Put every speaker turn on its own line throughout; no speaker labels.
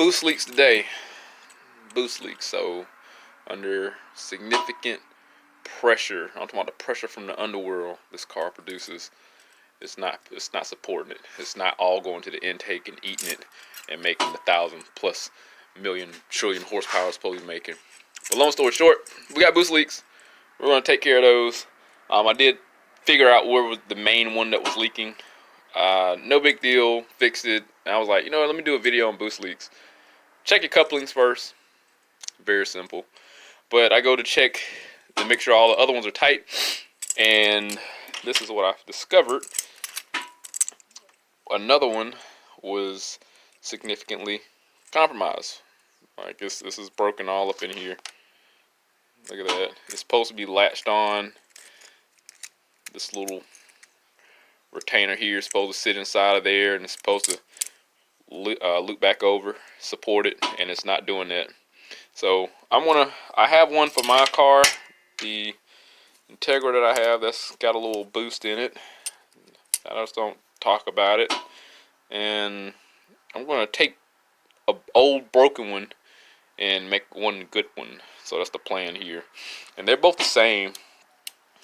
boost leaks today. Boost leaks. So under significant pressure, I'm talking about the pressure from the underworld this car produces. It's not supporting it. It's not all going to the intake and eating it and making the 1,000+ million trillion horsepower it's supposed to be making. But long story short, we got boost leaks. We're gonna take care of those. I did figure out where was the main one that was leaking. No big deal. Fixed it. And I was like, you know what? Let me do a video on boost leaks. Check your couplings first. Very simple. But I go to check to make sure all the other ones are tight, and this is what I've discovered. Another one was significantly compromised. Like this is broken all up in here. Look at that. It's supposed to be latched on. This little retainer here is supposed to sit inside of there, and it's supposed to loop back over, support it, and it's not doing that. So I have one for my car, the Integra that I have, that's got a little boost in it. I just don't talk about it. And I'm gonna take an old broken one and make one good one. So that's the plan here. And they're both the same.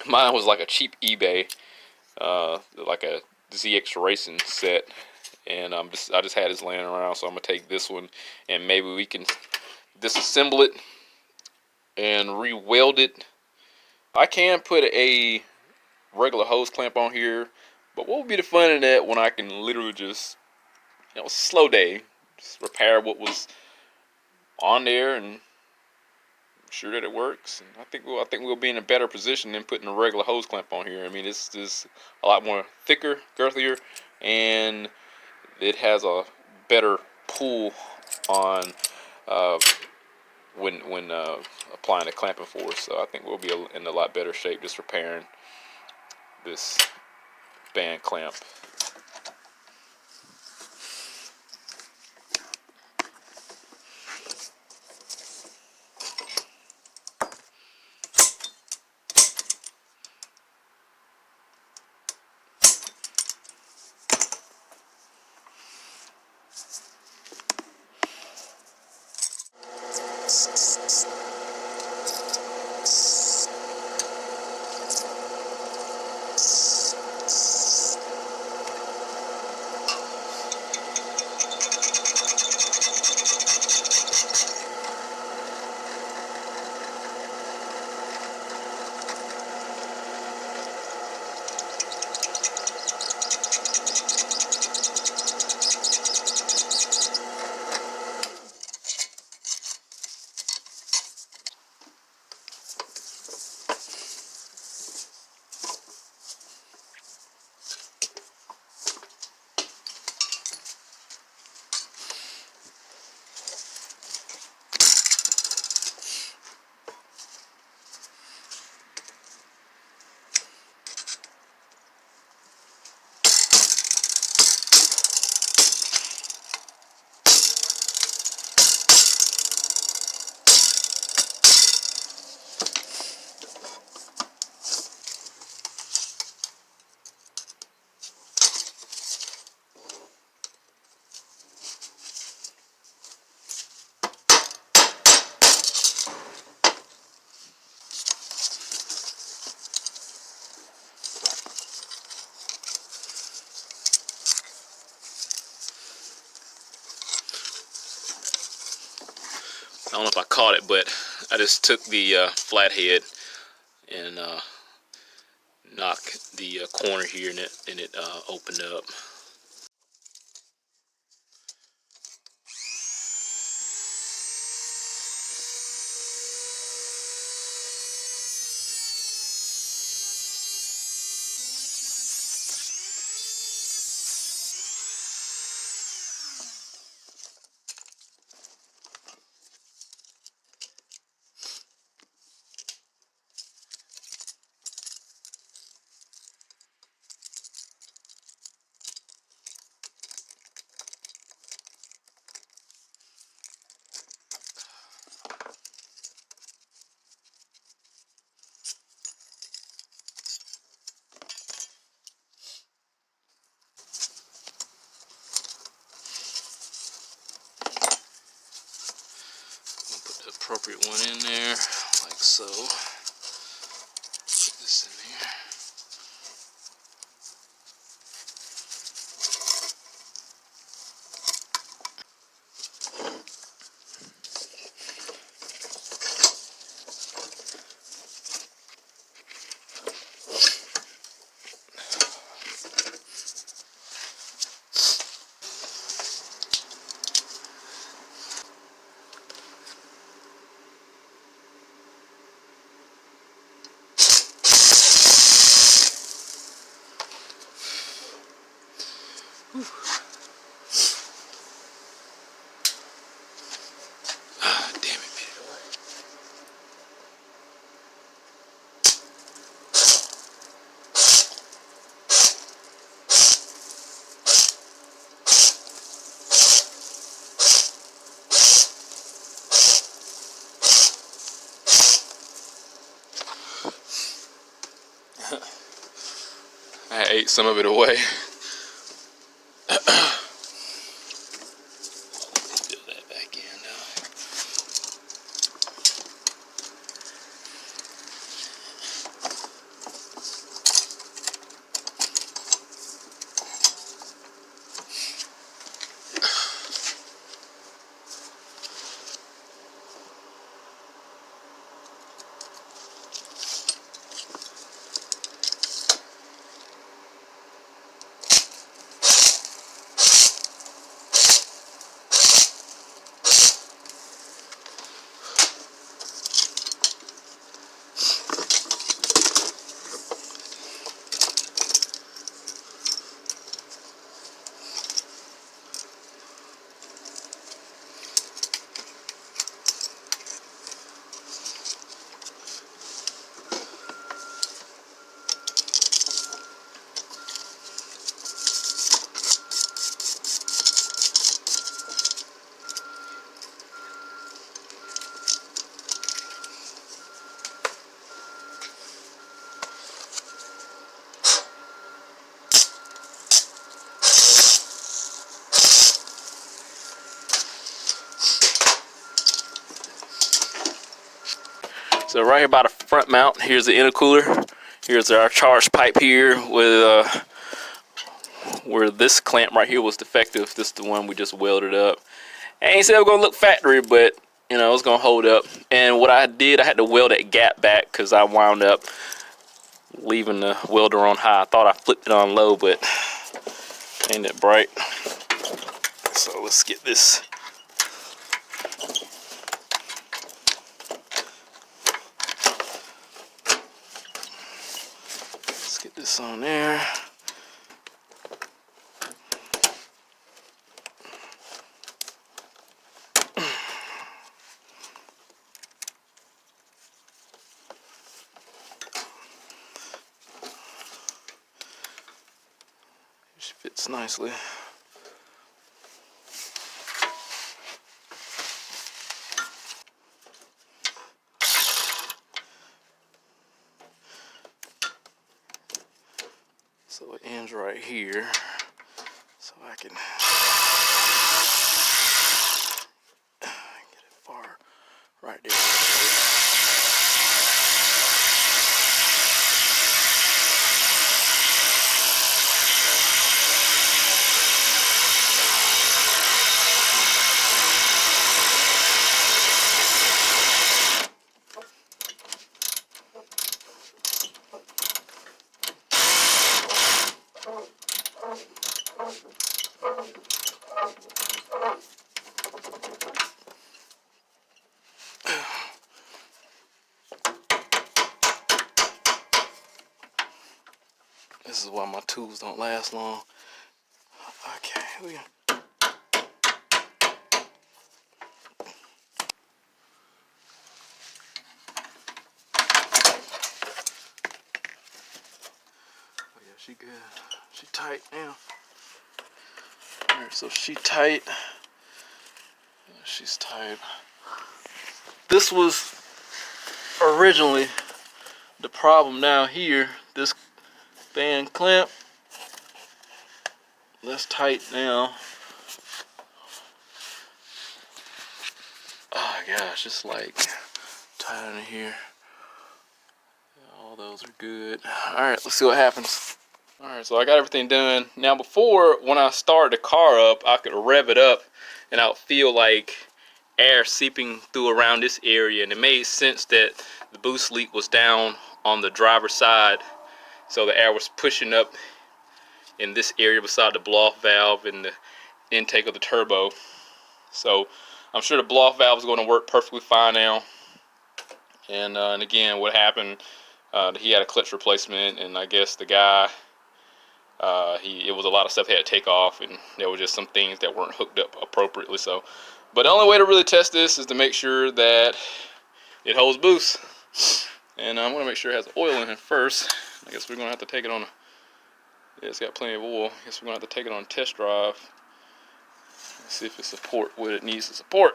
Mine was like a cheap eBay, like a ZX Racing set, and I just had this laying around. So I'm gonna take this one, and maybe we can disassemble it and re-weld it. I can put a regular hose clamp on here, but what would be the fun in that when I can literally just, slow day, just repair what was on there and sure that it works. And I think we'll be in a better position than putting a regular hose clamp on here. I mean, it's just a lot more thicker, girthier, and it has a better pull on when applying the clamping force. So I think we'll be in a lot better shape just repairing this band clamp. I don't know if I caught it, but I just took the flathead and knocked the corner here, and it opened up. appropriate one in there, like so. Put this in there. I ate some of it away. Fill that back in now. So right here by the front mount, here's the intercooler. Here's our charge pipe here with where this clamp right here was defective. This is the one we just welded up. I ain't said it was gonna look factory, but you know, it's gonna hold up. And what I did, I had to weld that gap back because I wound up leaving the welder on high. I thought I flipped it on low, but ain't it bright. So let's get this. Let's get this on there. She fits nicely. So it ends right here, so I can get it far right there. This is why my tools don't last long. Okay, we go. Oh yeah, she good. She tight now. Alright, so she tight. She's tight. This was originally the problem down here. This fan clamp, that's tight now. Oh my gosh, it's like tight in here. All those are good. All right, let's see what happens. All right, so I got everything done. Now before, when I started the car up, I could rev it up and I would feel like air seeping through around this area, and it made sense that the boost leak was down on the driver's side, so the air was pushing up in this area beside the blow-off valve and the intake of the turbo. So I'm sure the blow-off valve is going to work perfectly fine now. And again, what happened, he had a clutch replacement, and I guess the guy, it was a lot of stuff he had to take off, and there were just some things that weren't hooked up appropriately. So, but the only way to really test this is to make sure that it holds boost. And I'm going to make sure it has oil in it first. I guess we're going to have to take it on yeah, it's got plenty of oil. I guess we're going to have to take it on a test drive. See if it supports what it needs to support.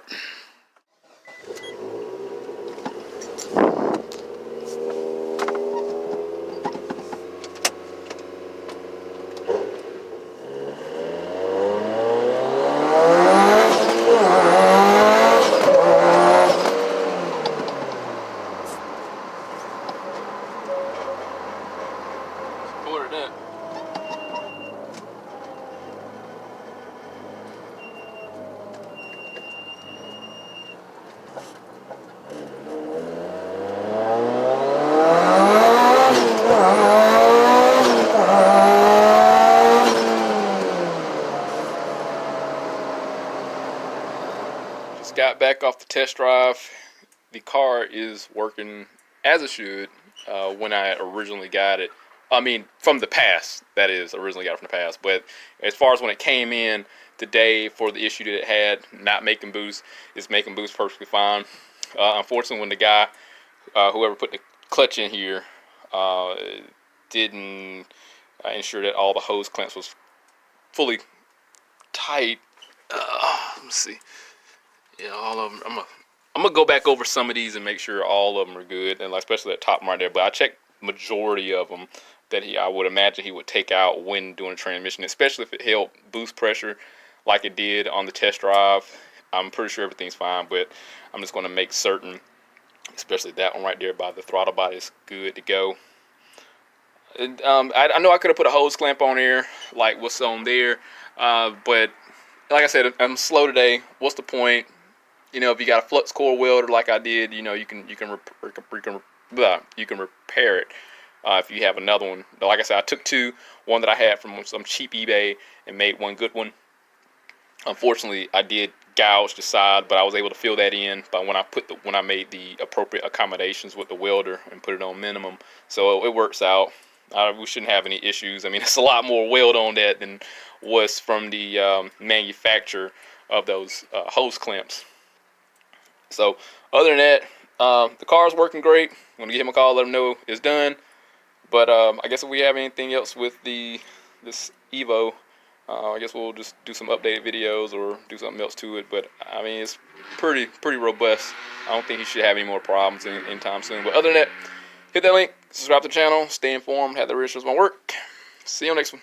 Supported that. Just got back off the test drive. The car is working as it should. When I originally got it, I mean from the past, that is, originally got it from the past, but as far as when it came in today for the issue that it had, not making boost, it's making boost perfectly fine. Unfortunately, when the guy, whoever put the clutch in here, didn't ensure that all the hose clamps was fully tight. Let me see. Yeah, all of them. I'm gonna go back over some of these and make sure all of them are good, and especially that top one right there. But I checked majority of them that I would imagine he would take out when doing a transmission, especially if it held boost pressure like it did on the test drive. I'm pretty sure everything's fine, but I'm just going to make certain, especially that one right there by the throttle body, is good to go. And, I know I could have put a hose clamp on there like what's on there, but like I said, I'm slow today. What's the point? You know, if you got a flux core welder like I did, you know, you can repair it if you have another one. But like I said, I took one that I had from some cheap eBay and made one good one. Unfortunately, I did gouge the side, but I was able to fill that in. But when I made the appropriate accommodations with the welder and put it on minimum, so it works out. We shouldn't have any issues. I mean, it's a lot more weld on that than was from the manufacturer of those hose clamps. So other than that, the car's working great. I'm gonna give him a call, let him know it's done. But I guess if we have anything else with this Evo, I guess we'll just do some updated videos or do something else to it. But I mean, it's pretty robust. I don't think he should have any more problems anytime soon. But other than that, hit that link, subscribe to the channel, stay informed, have the reassurance of my work. See you on the next one.